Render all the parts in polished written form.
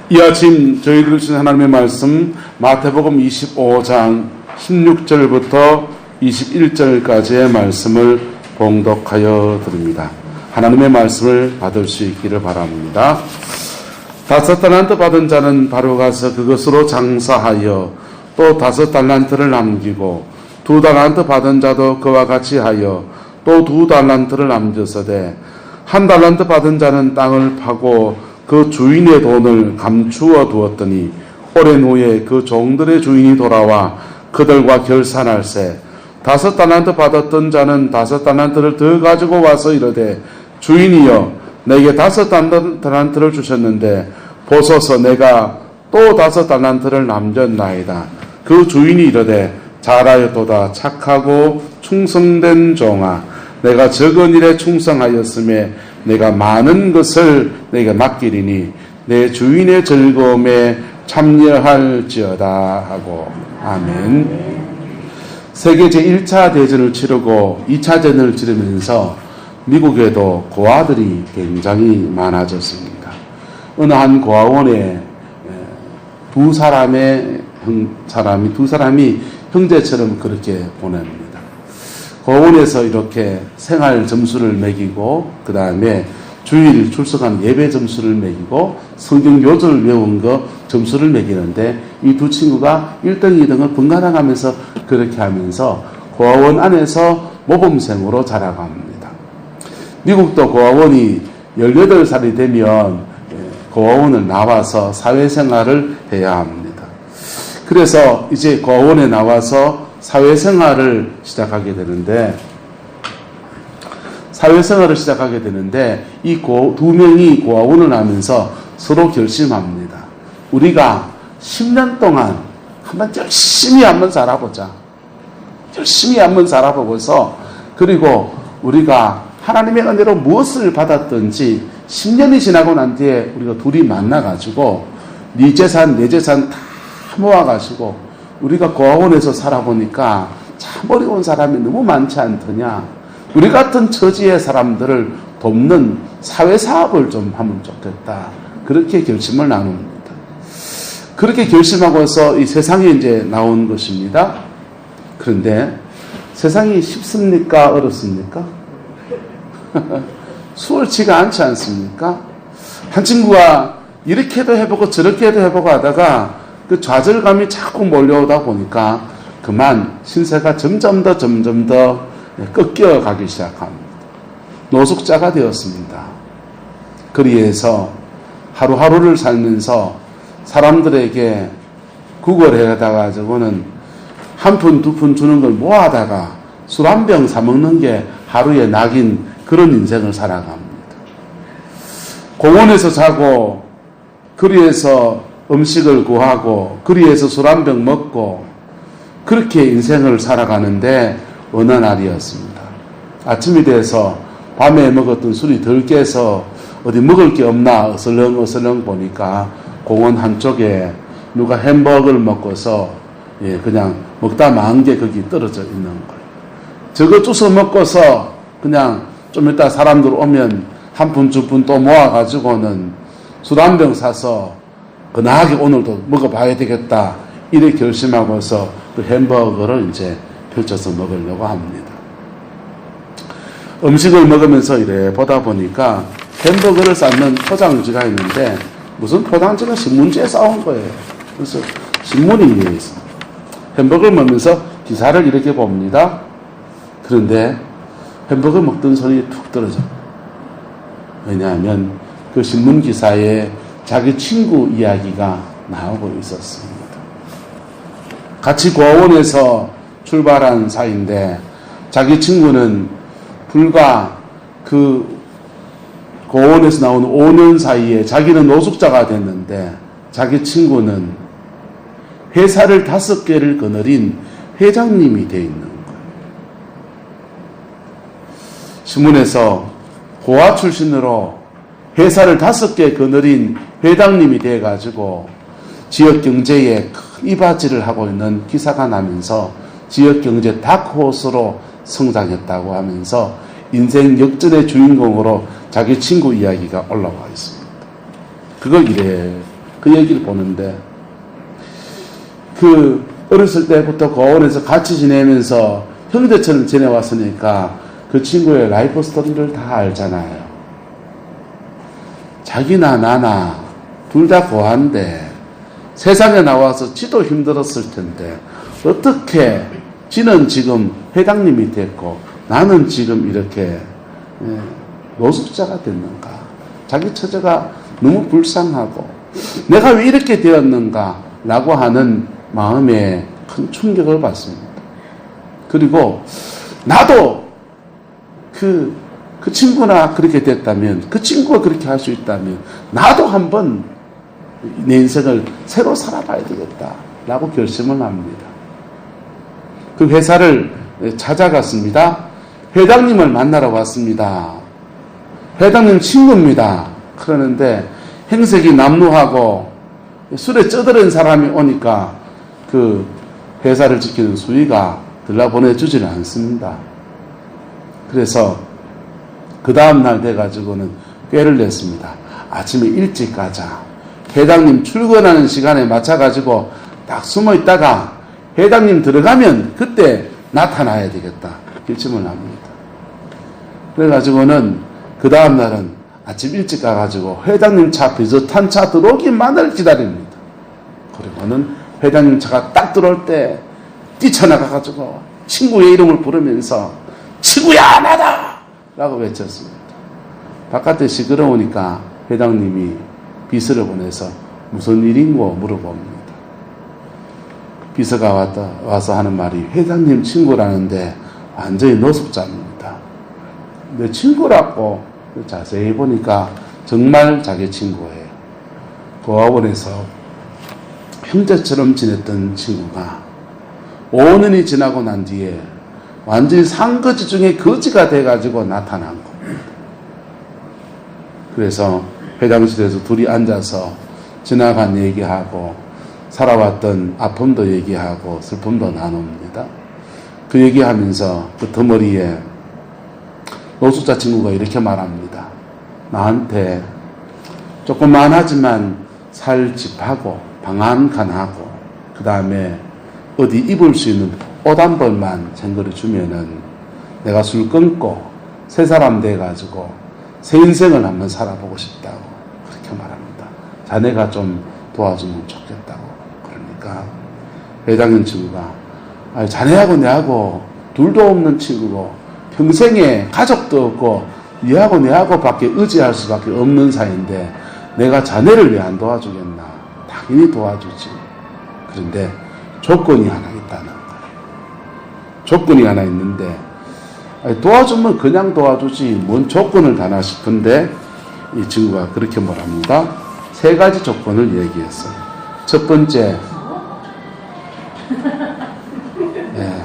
이 아침 저희들 주신 하나님의 말씀 마태복음 25장 16절부터 21절까지의 말씀을 봉독하여 드립니다. 하나님의 말씀을 받을 수 있기를 바랍니다. 5달란트 받은 자는 바로 가서 그것으로 장사하여 또 5달란트를 남기고 2달란트 받은 자도 그와 같이 하여 또 2달란트를 남겼으되 1달란트 받은 자는 땅을 파고 그 주인의 돈을 감추어 두었더니 오랜 후에 그 종들의 주인이 돌아와 그들과 결산할세 5달란트 받았던 자는 5달란트를 더 가지고 와서 이르되 주인이여 내게 5달란트를 주셨는데 보소서 내가 또 5달란트를 남겼나이다. 그 주인이 이르되 잘하였도다 착하고 충성된 종아 내가 적은 일에 충성하였음에 내가 많은 것을 내게 맡기리니 내 주인의 즐거움에 참여할지어다 하고 아멘. 세계 제1차 대전을 치르고 2차 대전을 치르면서 미국에도 고아들이 굉장히 많아졌습니다. 어느 한 고아원에 두 사람이 형제처럼 그렇게 보냅니다. 고아원에서 이렇게 생활 점수를 매기고 그 다음에 주일 출석한 예배 점수를 매기고 성경 요절을 외운 거 점수를 매기는데 이 두 친구가 1등, 2등을 번갈아 가면서 그렇게 하면서 고아원 안에서 모범생으로 자라갑니다. 미국도 고아원이 18살이 되면 고아원을 나와서 사회생활을 해야 합니다. 그래서 이제 고아원에 나와서 사회생활을 시작하게 되는데 이 두 명이 고아원을 하면서 서로 결심합니다. 우리가 10년 동안 열심히 한번 살아보자. 열심히 한번 살아보고서 그리고 우리가 하나님의 은혜로 무엇을 받았든지 10년이 지나고 난 뒤에 우리가 둘이 만나가지고 네 재산 내 재산 다 모아가지고 우리가 고아원에서 살아보니까 참 어려운 사람이 너무 많지 않더냐. 우리 같은 처지의 사람들을 돕는 사회사업을 좀 하면 좋겠다. 그렇게 결심을 나눕니다. 그렇게 결심하고서 이 세상에 이제 나온 것입니다. 그런데 세상이 쉽습니까? 어렵습니까? 수월치가 않지 않습니까? 한 친구가 이렇게도 해보고 저렇게도 해보고 하다가 그 좌절감이 자꾸 몰려오다 보니까 그만 신세가 점점 더 꺾여 가기 시작합니다. 노숙자가 되었습니다. 그리해서 하루하루를 살면서 사람들에게 구걸해다가 저거는 한 푼, 두 푼 주는 걸 모아다가 술 한 병 사먹는 게 하루의 낙인 그런 인생을 살아갑니다. 공원에서 자고 거리에서 음식을 구하고 거리에서 술 한 병 먹고 그렇게 인생을 살아가는데 어느 날이었습니다. 아침이 돼서 밤에 먹었던 술이 덜 깨서 어디 먹을 게 없나 어슬렁어슬렁 보니까 공원 한쪽에 누가 햄버거를 먹고서 그냥 먹다 망한 게 거기 떨어져 있는 거예요. 저거 주워 먹고서 그냥 좀 이따 사람들 오면 한 푼, 두 푼 또 모아가지고는 술 한 병 사서 근하게 오늘도 먹어봐야 되겠다. 이래 결심하고서 그 햄버거를 이제 펼쳐서 먹으려고 합니다. 음식을 먹으면서 이래 보다 보니까 햄버거를 쌓는 포장지가 있는데 무슨 포장지가 신문지에 쌓은 거예요. 그래서 신문이 위에 있어. 햄버거를 먹으면서 기사를 이렇게 봅니다. 그런데 햄버거 먹던 손이 툭 떨어져. 왜냐하면 그 신문 기사에 자기 친구 이야기가 나오고 있었습니다. 같이 고아원에서 출발한 사이인데 자기 친구는 불과 그 고아원에서 나온 5년 사이에 자기는 노숙자가 됐는데 자기 친구는 회사를 5개를 거느린 회장님이 되어 있는 거예요. 신문에서 고아 출신으로 회사를 5개 거느린 회장님이 돼가지고 지역 경제에 큰 이바지를 하고 있는 기사가 나면서 지역 경제 다크호스로 성장했다고 하면서 인생 역전의 주인공으로 자기 친구 이야기가 올라와 있습니다. 그걸 이래 그 얘기를 보는데, 그 어렸을 때부터 고원에서 같이 지내면서 형제처럼 지내왔으니까 그 친구의 라이프 스토리를 다 알잖아요. 자기나 나나 둘 다 고아인데 세상에 나와서 지도 힘들었을 텐데 어떻게 지는 지금 회장님이 됐고 나는 지금 이렇게 노숙자가 됐는가. 자기 처제가 너무 불쌍하고 내가 왜 이렇게 되었는가 라고 하는 마음에 큰 충격을 받습니다. 그리고 나도 그 친구나 그렇게 됐다면, 그 친구가 그렇게 할 수 있다면 나도 한번 내 인생을 새로 살아봐야 되겠다라고 결심을 합니다. 그 회사를 찾아갔습니다. 회장님을 만나러 왔습니다. 회장님 친구입니다. 그러는데 행색이 남루하고 술에 쩌들은 사람이 오니까 그 회사를 지키는 수위가 들라보내주지는 않습니다. 그래서 그 다음날 돼가지고는 꾀를 냈습니다. 아침에 일찍 가자. 회장님 출근하는 시간에 맞춰가지고 딱 숨어 있다가 회장님 들어가면 그때 나타나야 되겠다. 결심을 합니다. 그래가지고는 그 다음날은 아침 일찍 가가지고 회장님 차 비슷한 차 들어오기만을 기다립니다. 그리고는 회장님 차가 딱 들어올 때 뛰쳐나가가지고 친구의 이름을 부르면서 친구야 나다! 라고 외쳤습니다. 바깥에 시끄러우니까 회장님이 비서를 보내서 무슨 일인고 물어봅니다. 비서가 와서 하는 말이 회장님 친구라는데 완전히 노숙자입니다. 내 친구라고 자세히 보니까 정말 자기 친구예요. 고아원에서 형제처럼 지냈던 친구가 5년이 지나고 난 뒤에 완전히 산거지 중에 거지가 돼가지고 나타난 겁니다. 그래서 회장실에서 둘이 앉아서 지나간 얘기하고 살아왔던 아픔도 얘기하고 슬픔도 나눕니다. 그 얘기하면서 그 덩어리에 노숙자 친구가 이렇게 말합니다. 나한테 조그만하지만 살 집하고 방 한 칸하고 그 다음에 어디 입을 수 있는 옷 한 벌만 생거리 주면은 내가 술 끊고 새 사람 돼가지고 새 인생을 한번 살아보고 싶다고 그렇게 말합니다. 자네가 좀 도와주면 좋겠다고. 그러니까 회장님 친구가 자네하고 내하고 둘도 없는 친구고 평생에 가족도 없고 얘하고 내하고 밖에 의지할 수밖에 없는 사이인데 내가 자네를 왜 안 도와주겠나. 당연히 도와주지. 그런데 조건이 하나 있다는 거예요. 조건이 하나 있는데 도와주면 그냥 도와주지 뭔 조건을 다나 싶은데 이 친구가 그렇게 말합니다. 3가지 조건을 얘기했어요. 첫 번째, 네,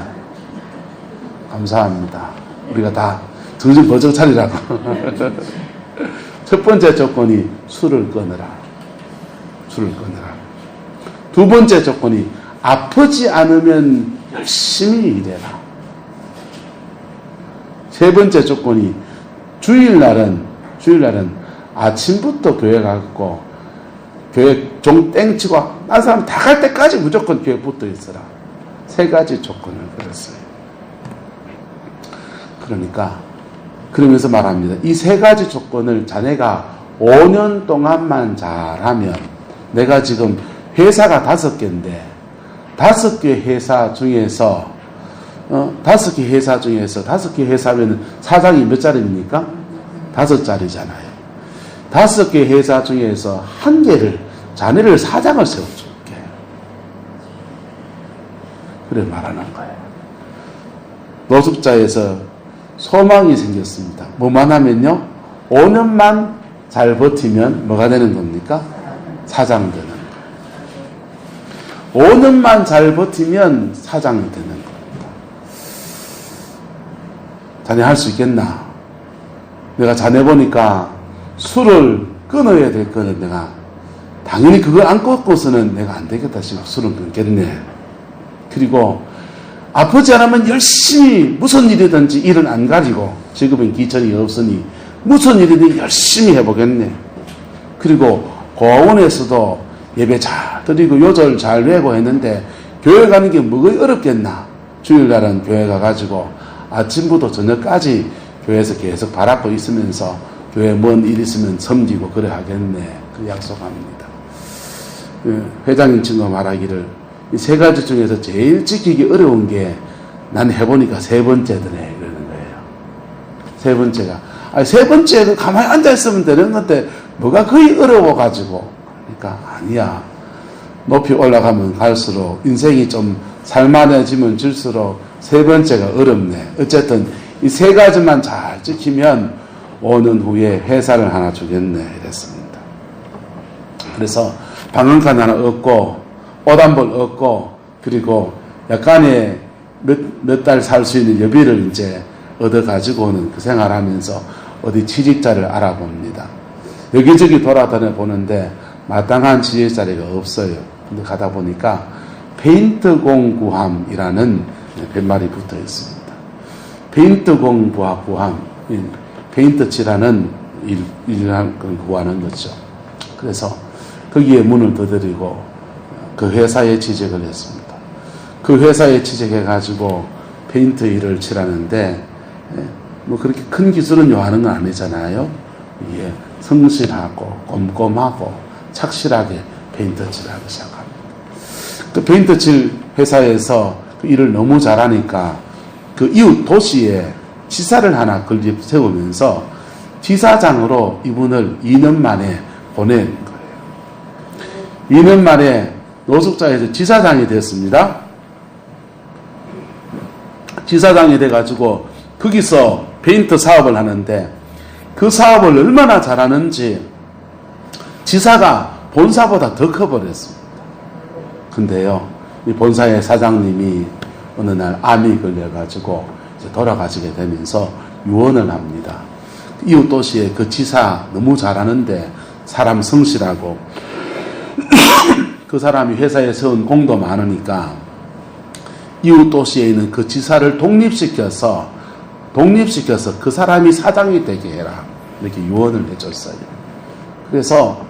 감사합니다. 우리가 다 정신 번쩍 차리라고. 첫 번째 조건이 술을 끊으라. 술을 끊으라. 두 번째 조건이 아프지 않으면 열심히 일해라. 세 번째 조건이 주일날은 아침부터 교회 가고 교회 종 땡치고 딴 사람 다 갈 때까지 무조건 교회 붙어 있어라. 3가지 조건을 걸었어요. 그러니까 그러면서 말합니다. 이 3가지 조건을 자네가 5년 동안만 잘하면 내가 지금 회사가 5개인데 5개 회사 중에서 5개 회사 중에서 5개 회사면 사장이 몇 자리입니까? 5자리잖아요. 5개 회사 중에서 1개를 자네를 사장을 세워줄게. 그래 말하는 거예요. 노숙자에서 소망이 생겼습니다. 뭐만 하면요? 5년만 잘 버티면 뭐가 되는 겁니까? 사장 되는 거예요. 5년만 잘 버티면 사장이 되는 겁니다. 자네 할 수 있겠나? 내가 자네 보니까 술을 끊어야 될 거는 내가 당연히 그걸 안 끊고서는 내가 안 되겠다 싶어 술은 끊겠네. 그리고 아프지 않으면 열심히 무슨 일이든지 일은 안 가리고 지금은 기천이 없으니 무슨 일이든 열심히 해보겠네. 그리고 고아원에서도 예배 잘 드리고 요절 잘 외고 했는데 교회 가는 게 뭐가 어렵겠나. 주일날은 교회 가가지고 아침부터 저녁까지 교회에서 계속 바라고 있으면서 교회 뭔 일 있으면 섬기고 그래 하겠네. 그 약속합니다. 회장님 친구가 말하기를 이 세 가지 중에서 제일 지키기 어려운 게 난 해보니까 세 번째더네 이러는 거예요. 세 번째가 세 번째 가만히 앉아있으면 되는 건데 뭐가 거의 어려워가지고. 그러니까 아니야. 높이 올라가면 갈수록 인생이 좀 살만해지면 질수록 세 번째가 어렵네. 어쨌든 이 세 가지만 잘 지키면 5년 후에 회사를 하나 주겠네 이랬습니다. 그래서 방언칸 하나 얻고 옷 한 벌 얻고 그리고 약간의 몇 달 살 수 있는 여비를 이제 얻어가지고는 그 생활하면서 어디 취직자를 알아봅니다. 여기저기 돌아다녀 보는데 마땅한 취직자리가 없어요. 근데 가다 보니까 페인트공 구함이라는 팻말이 붙어 있습니다. 페인트공 구함, 페인트 칠하는 일을 구하는 거죠. 그래서 거기에 문을 두드리고 그 회사에 취직을 했습니다. 그 회사에 취직해가지고 페인트 일을 칠하는데 뭐 그렇게 큰 기술은 요하는 건 아니잖아요. 이게 성실하고 꼼꼼하고 착실하게 페인트 칠하기 시작합니다. 그 페인트 칠 회사에서 그 일을 너무 잘하니까 그 이웃 도시에 지사를 하나 건립 세우면서 지사장으로 이분을 2년 만에 보낸 거예요. 2년 만에 노숙자에서 지사장이 됐습니다. 지사장이 돼가지고 거기서 페인트 사업을 하는데 그 사업을 얼마나 잘하는지 지사가 본사보다 더 커버렸습니다. 근데요, 이 본사의 사장님이 어느 날 암이 걸려가지고 이제 돌아가시게 되면서 유언을 합니다. 이웃 도시에 그 지사 너무 잘하는데 사람 성실하고 그 사람이 회사에 세운 공도 많으니까 이웃 도시에 있는 그 지사를 독립시켜서 그 사람이 사장이 되게 해라. 이렇게 유언을 해줬어요. 그래서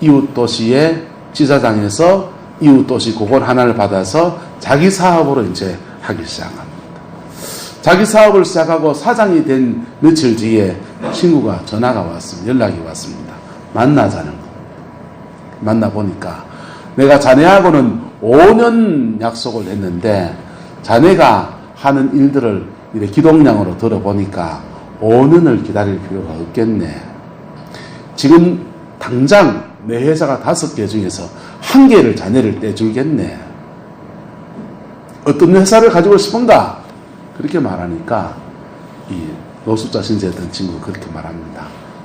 이웃 도시의 지사장에서 이웃 도시 그걸 하나를 받아서 자기 사업으로 이제 하기 시작합니다. 자기 사업을 시작하고 사장이 된 며칠 뒤에 친구가 전화가 왔습니다. 연락이 왔습니다. 만나자는 거. 만나보니까 내가 자네하고는 5년 약속을 했는데 자네가 하는 일들을 이렇게 기동량으로 들어보니까 5년을 기다릴 필요가 없겠네. 지금 당장 내 회사가 5개 중에서 1개를 자네를 떼줄겠네. 어떤 회사를 가지고 싶은가? 그렇게 말하니까 이 노숙자 신세였던 친구가 그렇게 말합니다.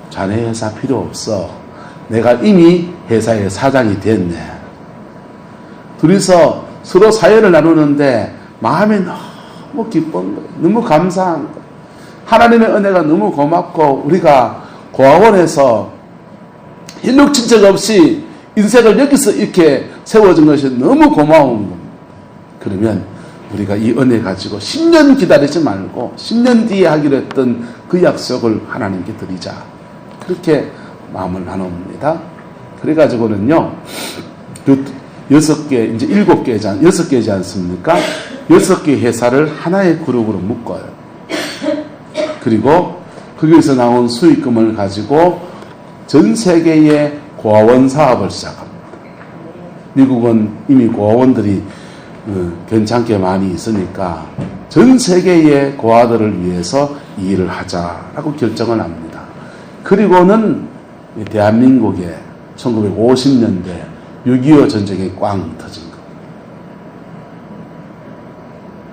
자네 회사 필요 없어. 내가 이미 회사의 사장이 됐네. 둘이서 서로 사연을 나누는데 마음이 너무 기쁜 거예요. 너무 감사한 거예요. 하나님의 은혜가 너무 고맙고 우리가 고아원에서 힐룩 친척 없이 인생을 여기서 이렇게 세워준 것이 너무 고마운 겁니다. 그러면 우리가 이 은혜 가지고 10년 기다리지 말고 10년 뒤에 하기로 했던 그 약속을 하나님께 드리자. 그렇게 마음을 나눕니다. 그래가지고는요, 그 6개, 이제 6개이지 않습니까? 6개 회사를 하나의 그룹으로 묶어요. 그리고 거기서 나온 수익금을 가지고 전 세계의 고아원 사업을 시작합니다. 미국은 이미 고아원들이 괜찮게 많이 있으니까 전 세계의 고아들을 위해서 이 일을 하자라고 결정을 합니다. 그리고는 대한민국에 1950년대 6.25 전쟁이 꽝 터진 겁니다.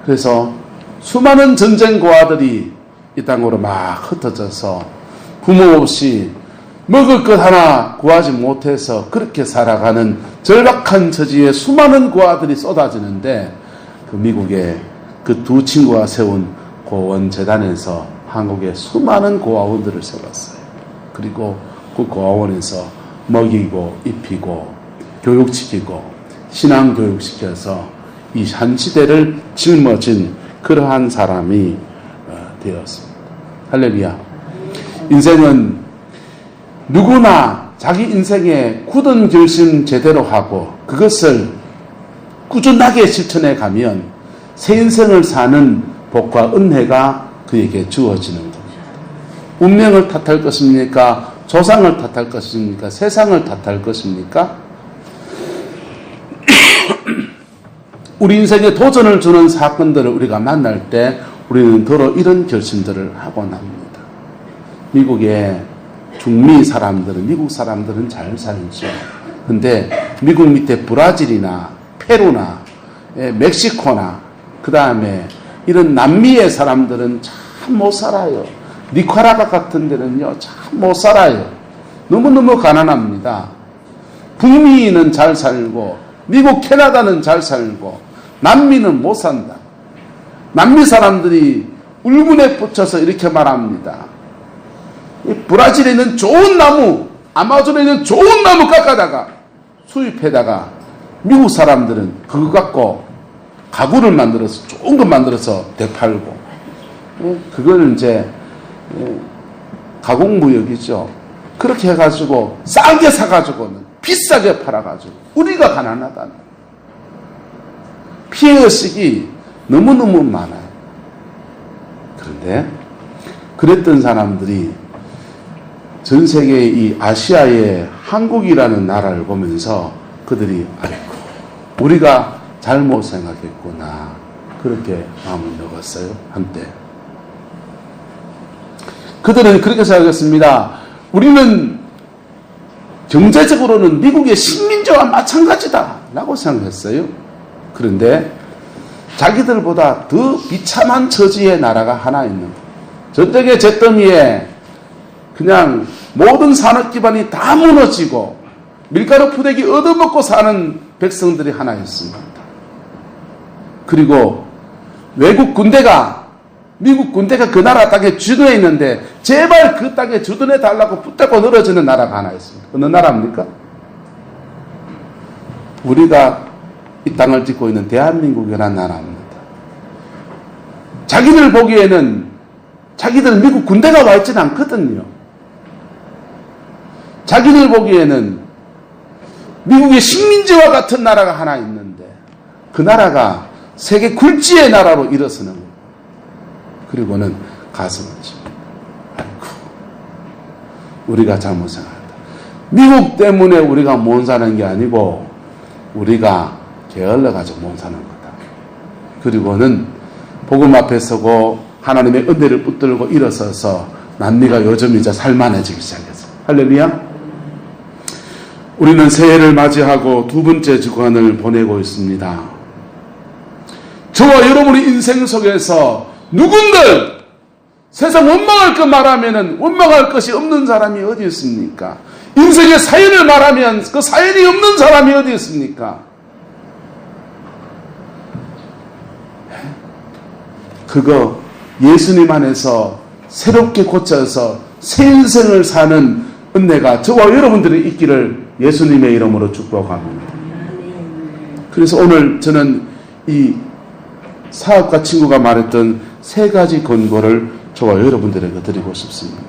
그래서 수많은 전쟁 고아들이 이 땅으로 막 흩어져서 부모 없이 먹을 것 하나 구하지 못해서 그렇게 살아가는 절박한 처지에 수많은 고아들이 쏟아지는데 그 미국의 그 두 친구가 세운 고아원재단에서 한국에 수많은 고아원들을 세웠어요. 그리고 그 고아원에서 먹이고 입히고 교육시키고 신앙교육시켜서 이 한 시대를 짊어진 그러한 사람이 되었습니다. 할렐루야. 인생은 누구나 자기 인생에 굳은 결심 제대로 하고 그것을 꾸준하게 실천해 가면 새 인생을 사는 복과 은혜가 그에게 주어지는 겁니다. 운명을 탓할 것입니까? 조상을 탓할 것입니까? 세상을 탓할 것입니까? 우리 인생에 도전을 주는 사건들을 우리가 만날 때 우리는 더러 이런 결심들을 하고 납니다. 미국의 중미 사람들은, 미국 사람들은 잘 살죠. 근데 미국 밑에 브라질이나 페루나 멕시코나 그 다음에 이런 남미의 사람들은 참 못 살아요. 니카라과 같은 데는요 참 못 살아요. 너무너무 가난합니다. 북미는 잘 살고 미국 캐나다는 잘 살고 남미는 못 산다. 남미 사람들이 울분에 붙여서 이렇게 말합니다. 브라질에 있는 좋은 나무, 아마존에 있는 좋은 나무 깎아다가 수입해다가 미국 사람들은 그거 갖고 가구를 만들어서 좋은 거 만들어서 되팔고 그거는 이제 가공무역이죠. 그렇게 해가지고 싸게 사가지고는 비싸게 팔아가지고 우리가 가난하다는 피해의식이 너무너무 많아요. 그런데 그랬던 사람들이 전 세계 이 아시아의 한국이라는 나라를 보면서 그들이 아이고 우리가 잘못 생각했구나 그렇게 마음을 먹었어요. 한때 그들은 그렇게 생각했습니다. 우리는 경제적으로는 미국의 식민지와 마찬가지다 라고 생각했어요. 그런데 자기들보다 더 비참한 처지의 나라가 하나 있는 거예요. 전쟁의 잿더미에 그냥 모든 산업 기반이 다 무너지고 밀가루 푸대기 얻어먹고 사는 백성들이 하나 있습니다. 그리고 외국 군대가 미국 군대가 그 나라 땅에 주둔해 있는데 제발 그 땅에 주둔해 달라고 붙잡고 늘어지는 나라가 하나 있습니다. 어느 나라입니까? 우리가 이 땅을 짓고 있는 대한민국이라는 나라입니다. 자기들 보기에는 자기들 미국 군대가 와 있지는 않거든요. 자기들 보기에는 미국의 식민지와 같은 나라가 하나 있는데 그 나라가 세계 굴지의 나라로 일어서는 거예요. 그리고는 가슴을 칩니다. 아이고, 우리가 잘못 생각했다. 미국 때문에 우리가 못 사는 게 아니고 우리가 게을러가지고 못 사는 거다. 그리고는 복음 앞에 서고 하나님의 은혜를 붙들고 일어서서 남미가 요즘 이제 살만해지기 시작했어요. 할렐루야. 우리는 새해를 맞이하고 두 번째 주간을 보내고 있습니다. 저와 여러분의 인생 속에서 누군들 세상 원망할 것 말하면은 원망할 것이 없는 사람이 어디 있습니까? 인생의 사연을 말하면 그 사연이 없는 사람이 어디 있습니까? 그거 예수님 안에서 새롭게 고쳐서 새 인생을 사는 은혜가 저와 여러분들이 있기를 예수님의 이름으로 축복합니다. 그래서 오늘 저는 이 사업가 친구가 말했던 세 가지 권고를 저와 여러분들에게 드리고 싶습니다.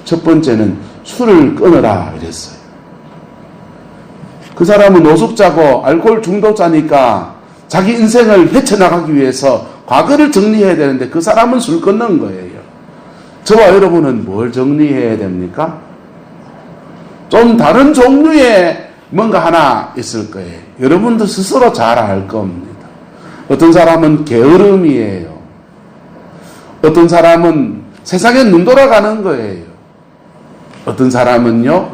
첫 번째는 술을 끊어라 이랬어요. 그 사람은 노숙자고 알코올 중독자니까 자기 인생을 헤쳐나가기 위해서 과거를 정리해야 되는데 그 사람은 술 끊는 거예요. 저와 여러분은 뭘 정리해야 됩니까? 좀 다른 종류의 뭔가 하나 있을 거예요. 여러분도 스스로 잘 알 겁니다. 어떤 사람은 게으름이에요. 어떤 사람은 세상에 눈 돌아가는 거예요. 어떤 사람은요,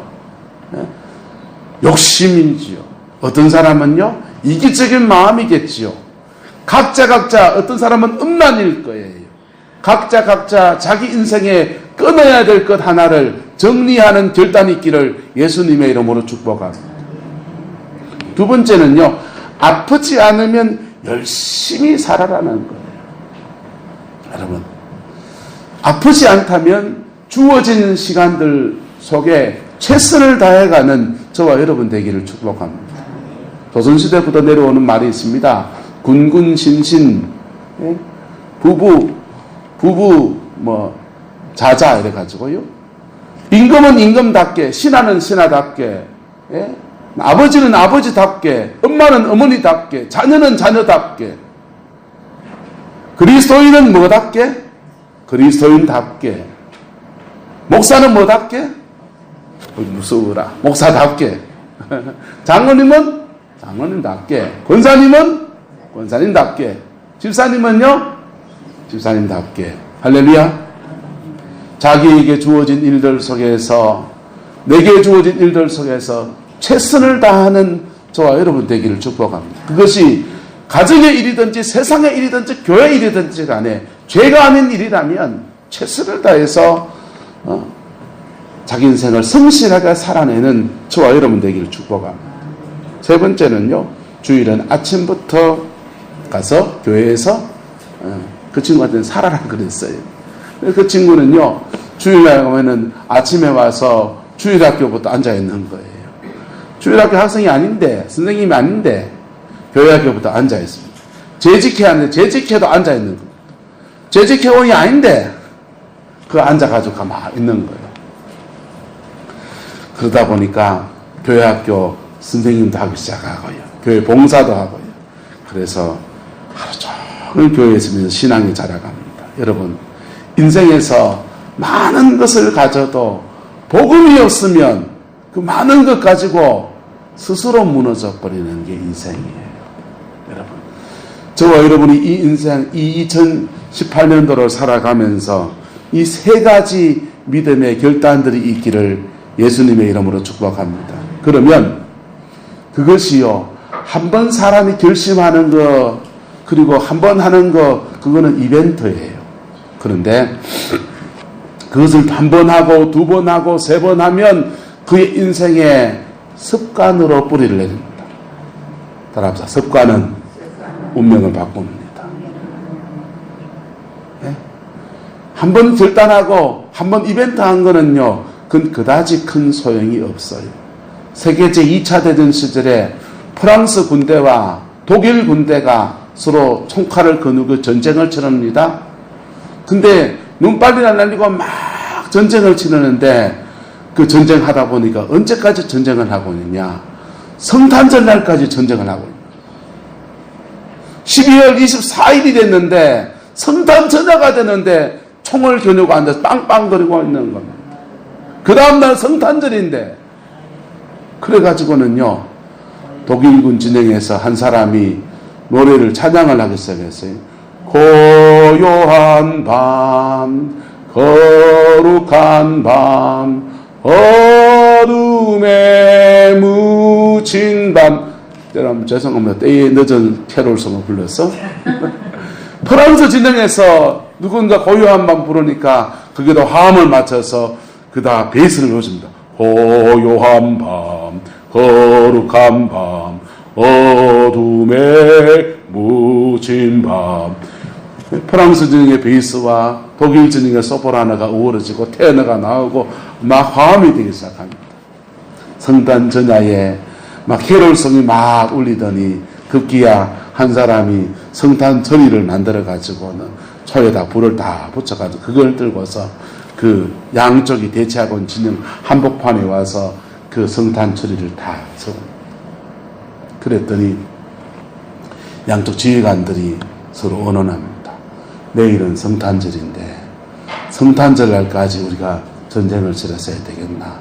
욕심이지요. 어떤 사람은요, 이기적인 마음이겠지요. 각자 어떤 사람은 음란일 거예요. 각자 자기 인생에 끊어야 될 것 하나를 정리하는 결단이 있기를 예수님의 이름으로 축복합니다. 두 번째는요, 아프지 않으면 열심히 살아라는 거예요. 여러분, 아프지 않다면 주어진 시간들 속에 최선을 다해가는 저와 여러분 되기를 축복합니다. 조선시대부터 내려오는 말이 있습니다. 군군신신, 부부 자자 이래가지고요. 임금은 임금답게, 신하는 신하답게, 예? 아버지는 아버지답게, 엄마는 어머니답게, 자녀는 자녀답게, 그리스도인은 뭐답게? 그리스도인답게, 목사는 뭐답게? 무서워라. 목사답게, 장로님은 장로님답게, 권사님은 권사님답게, 집사님은요? 집사님답게. 할렐루야. 자기에게 주어진 일들 속에서, 내게 주어진 일들 속에서 최선을 다하는 저와 여러분 되기를 축복합니다. 그것이 가정의 일이든지 세상의 일이든지 교회 일이든지 간에 죄가 아닌 일이라면 최선을 다해서 자기 인생을 성실하게 살아내는 저와 여러분 되기를 축복합니다. 세 번째는요, 주일은 아침부터 가서 교회에서 그 친구한테는 살아라 그랬어요. 그 친구는요, 주일날 가면은 아침에 와서 주일학교부터 앉아있는 거예요. 주일학교 학생이 아닌데, 선생님이 아닌데, 교회학교부터 앉아있습니다. 재직해야 하는데, 재직해도 앉아있는 거예요. 재직회원이 아닌데, 그 앉아가지고 가만히 있는 거예요. 그러다 보니까 교회학교 선생님도 하기 시작하고요. 교회 봉사도 하고요. 그래서 하루 종일 교회에 있으면서 신앙이 자라갑니다. 여러분, 인생에서 많은 것을 가져도 복음이 없으면 그 많은 것 가지고 스스로 무너져 버리는 게 인생이에요. 여러분, 저와 여러분이 이 인생, 이 2018년도를 살아가면서 이 세 가지 믿음의 결단들이 있기를 예수님의 이름으로 축복합니다. 그러면 그것이요, 한 번 사람이 결심하는 거, 그리고 한 번 하는 거, 그거는 이벤트예요. 그런데 그것을 한 번 하고 두 번 하고 세 번 하면 그의 인생에 습관으로 뿌리를 내립니다. 따라합시다. 습관은 운명을 바꿉니다. 네? 한 번 결단하고 한 번 이벤트 한 거는요, 그건 그다지 큰 소용이 없어요. 세계 제2차 대전 시절에 프랑스 군대와 독일 군대가 서로 총칼을 거누고 전쟁을 치릅니다. 근데 눈발이 날리고 막 전쟁을 치르는데, 그 전쟁하다 보니까 언제까지 전쟁을 하고 있느냐? 성탄절 날까지 전쟁을 하고 있느냐? 12월 24일이 됐는데 성탄 전야가 되는데 총을 겨누고 앉아서 빵빵거리고 있는 겁니다. 그 다음날 성탄절인데, 그래가지고는요, 독일군 진영에서 한 사람이 노래를 찬양을 하기 시작했어요. 고요한 밤, 거룩한 밤, 어둠에 묻힌 밤. 여러분 죄송합니다. 때에 늦은 캐롤송을 불렀어. 프랑스 진영에서 누군가 고요한 밤 부르니까 거기다 화음을 맞춰서 그다 베이스를 넣어줍니다. 고요한 밤, 거룩한 밤, 어둠에 묻힌 밤. 프랑스 진영의 베이스와 독일 진영의 소프라노가 어우러지고 테너가 나오고 막 화음이 되기 시작합니다. 성탄 전야에 막 캐롤송이 막 울리더니 급기야 한 사람이 성탄 전의를 만들어 가지고는 초에다 불을 다 붙여가지고 그걸 들고서 그 양쪽이 대치하고 있는 진영 한복판에 와서 그 성탄 처리를 다 서고, 그랬더니 양쪽 지휘관들이 서로 언언합니다. 내일은 성탄절인데 성탄절 날까지 우리가 전쟁을 치렀어야 되겠나?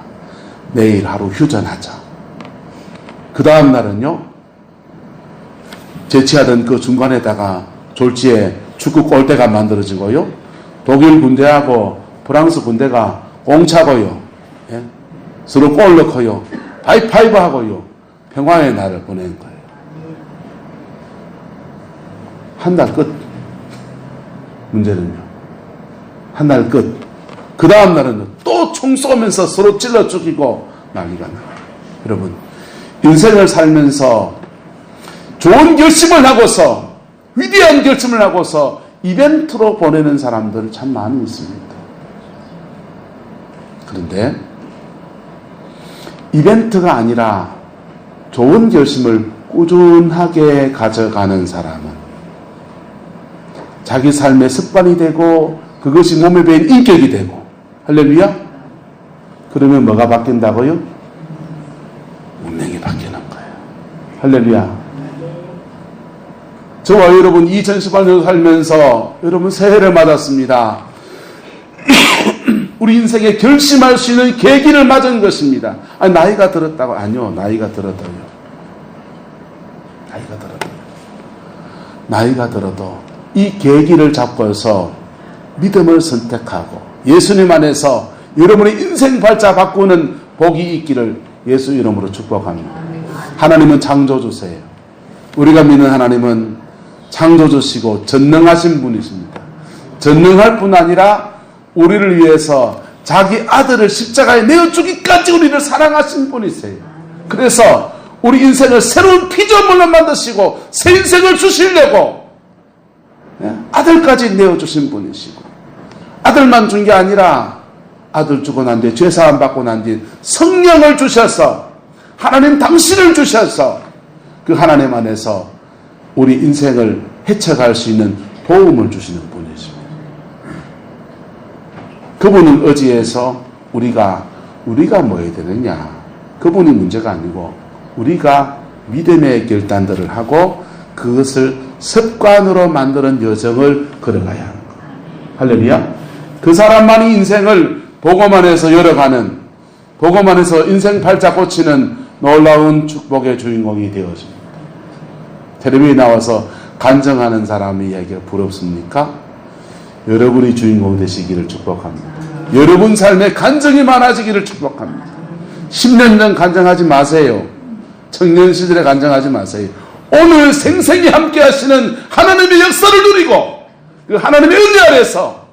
내일 하루 휴전하자. 그 다음 날은요, 재치하던 그 중간에다가 졸지에 축구 골대가 만들어지고요, 독일 군대하고 프랑스 군대가 꽁차고요, 예? 서로 골 넣고요, 하이파이브 하고요, 평화의 날을 보낸 거예요. 한 달 끝. 문제는요, 한 달 끝. 그 다음 날은 또 총 쏘면서 서로 찔러 죽이고 난리가 나요. 여러분, 인생을 살면서 좋은 결심을 하고서, 위대한 결심을 하고서 이벤트로 보내는 사람들 참 많이 있습니다. 그런데 이벤트가 아니라 좋은 결심을 꾸준하게 가져가는 사람은 자기 삶의 습관이 되고 그것이 몸에 배인 인격이 되고, 할렐루야, 그러면 뭐가 바뀐다고요? 운명이 바뀌는 거예요. 할렐루야. 저와 여러분 2018년 살면서 여러분 새해를 맞았습니다. 우리 인생에 결심할 수 있는 계기를 맞은 것입니다. 아니, 나이가 들었다고. 아니요, 나이가 들어도요. 나이가 들어도 이 계기를 잡고서 믿음을 선택하고 예수님 안에서 여러분의 인생 발자 바꾸는 복이 있기를 예수 이름으로 축복합니다. 하나님은 창조주세요. 우리가 믿는 하나님은 창조주시고 전능하신 분이십니다. 전능할 뿐 아니라 우리를 위해서 자기 아들을 십자가에 내어주기까지 우리를 사랑하신 분이세요. 그래서 우리 인생을 새로운 피조물로 만드시고 새 인생을 주시려고 아들까지 내어주신 분이시고, 아들만 준 게 아니라 아들 주고 난 뒤에 죄사함 받고 난 뒤에 성령을 주셔서 하나님 당신을 주셔서 그 하나님 안에서 우리 인생을 헤쳐갈 수 있는 도움을 주시는 분이십니다. 그분을 의지해서 우리가 뭐 해야 되느냐, 그분이 문제가 아니고 우리가 믿음의 결단들을 하고 그것을 습관으로 만드는 여정을 걸어가야 하는 거예요. 할렐루야. 그 사람만이 인생을 복음 안에서 열어가는, 복음 안에서 인생 팔자 꽂히는 놀라운 축복의 주인공이 되어집니다. 텔레비에 나와서 간증하는 사람의 이야기가 부럽습니까? 여러분이 주인공 되시기를 축복합니다. 여러분 삶에 간증이 많아지기를 축복합니다. 10년 전 간증하지 마세요. 청년 시절에 간증하지 마세요. 오늘 생생히 함께 하시는 하나님의 역사를 누리고 그 하나님의 은혜 아래서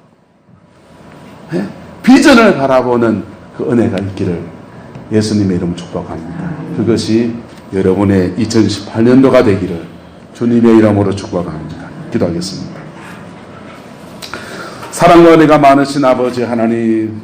비전을 바라보는 그 은혜가 있기를 예수님의 이름으로 축복합니다. 그것이 여러분의 2018년도가 되기를 주님의 이름으로 축복합니다. 기도하겠습니다. 사랑과 은혜가 많으신 아버지 하나님,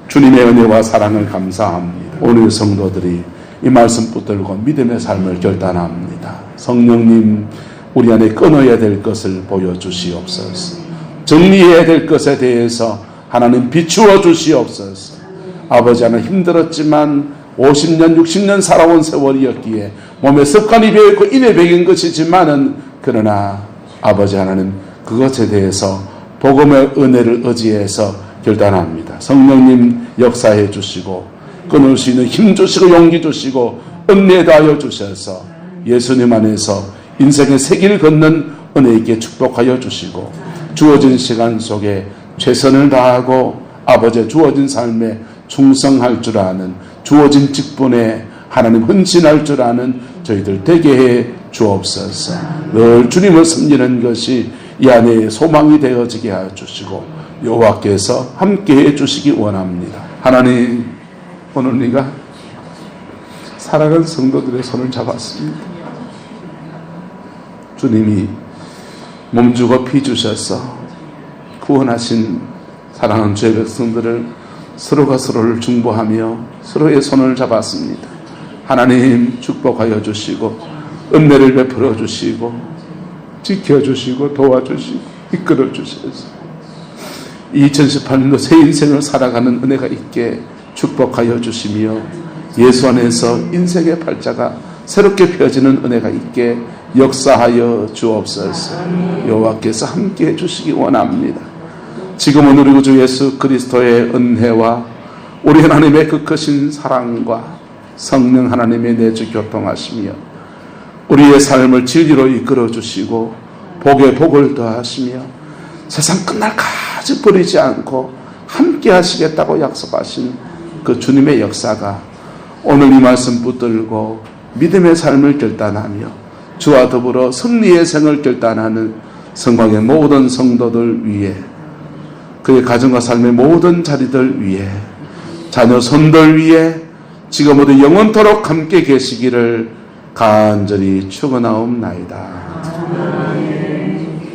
주님의 은혜와 사랑을 감사합니다. 오늘 성도들이 이 말씀 붙들고 믿음의 삶을 결단합니다. 성령님, 우리 안에 끊어야 될 것을 보여주시옵소서. 정리해야 될 것에 대해서 하나님 비추어 주시옵소서. 아버지 하나님, 힘들었지만 50년 60년 살아온 세월이었기에 몸에 습관이 배어있고 인에 배긴 것이지만은, 그러나 아버지 하나님, 그것에 대해서 복음의 은혜를 의지해서 결단합니다. 성령님 역사해 주시고 끊을 수 있는 힘 주시고 용기 주시고 은혜 다하여 주셔서 예수님 안에서 인생의 새 길 걷는 은혜 있게 축복하여 주시고, 주어진 시간 속에 최선을 다하고 아버지의 주어진 삶에 충성할 줄 아는, 주어진 직분에 하나님 헌신할 줄 아는 저희들 되게 해 주옵소서. 늘 주님을 섬기는 것이 이 안에 소망이 되어지게 하여 주시고 여호와께서 함께해 주시기 원합니다. 하나님, 오늘 우리가 사랑하는 성도들의 손을 잡았습니다. 주님이 몸주고 피 주셔서 구원하신 사랑하는 주의 백성들을 서로가 서로를 중보하며 서로의 손을 잡았습니다. 하나님 축복하여 주시고 은혜를 베풀어 주시고 지켜주시고 도와주시고 이끌어 주셔서 2018년도 새 인생을 살아가는 은혜가 있게 축복하여 주시며 예수 안에서 인생의 팔자가 새롭게 펴지는 은혜가 있게 역사하여 주옵소서. 여호와께서 함께해 주시기 원합니다. 지금은 우리 구주 예수 그리스도의 은혜와 우리 하나님의 그 크신 사랑과 성령 하나님의 내주 교통하시며 우리의 삶을 진리로 이끌어 주시고 복에 복을 더하시며 세상 끝날까지 버리지 않고 함께 하시겠다고 약속하신 그 주님의 역사가 오늘 이 말씀 붙들고 믿음의 삶을 결단하며 주와 더불어 승리의 생을 결단하는 성곽의 모든 성도들 위해, 그의 가정과 삶의 모든 자리들 위해, 자녀 손들 위해 지금부터 영원토록 함께 계시기를 간절히 축원하옵나이다.